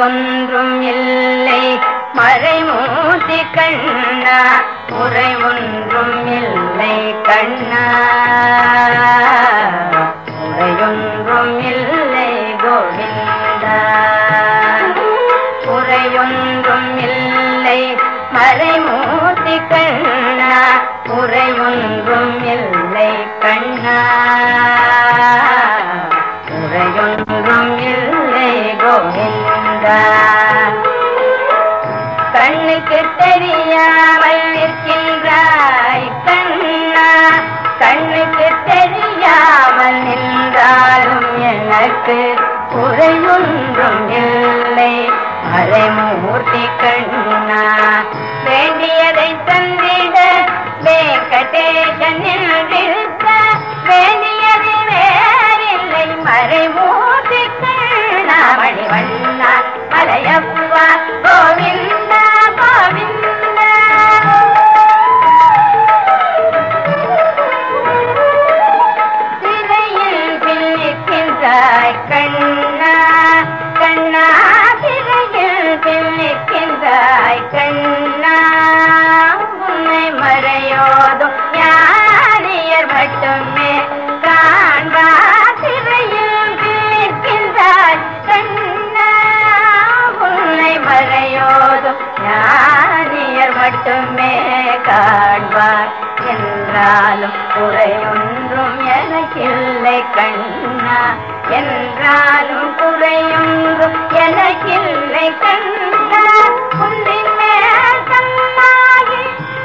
ஒன்றும் இல்லை மறைமூர்த்தி கண்ணா குறை ஒன்றும் இல்லை கண்ணா குறையொன்றும் இல்லை கோவிந்தா குறையொன்றும் இல்லை மறைமூர்த்தி கண்ணா குறை ஒன்றும் இல்லை கண்ணா குறையொன்றும் இல்லை கோவிந்தா கண்ணுக்கு தெரியாமல் நிற்கின்றாய் கண்ணா கண்ணுக்கு தெரியாமல் நின்றாலும் எனக்கு குறையொன்றும் இல்லை மறைமூர்த்தி கண்ணா வேண்டியதை தந்திட வெங்கடேசன் நின்றிருக்க வேண்டியது வேறில்லை மறைமூர்த்தி கண்ணா மணிவண்ணா மலையப்பா கோவிந்தா கோவிந்தா திரையில் பின்னிக்கின்றாய் கண்ணா கண்ணா திரையில் பின்னிக்கின்றாய் கண்ணா உன்னை மறையோதும் ஞானியர் மட்டுமே காண்பார் திரையில் பின்னிக்கின்றாய் கண்ணா உன்னை மறையோதும் ஞானியர் மட்டுமே காண்பார் என்றாலும் குறையொன்றும் எனக்கில்லை கண்ணா என்றாலும் குறையொன்றும் எனக்கில்லை கண்ணா உன்னின் மேல் கண்ணாகி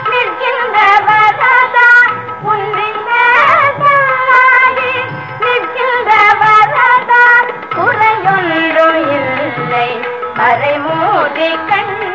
நிற்கின்ற வரதா உன்னின் மேல் கண்ணாகி நிற்கின்ற வரதா குறையொன்றும் இல்லை மறைமூர்த்தி கண்ணா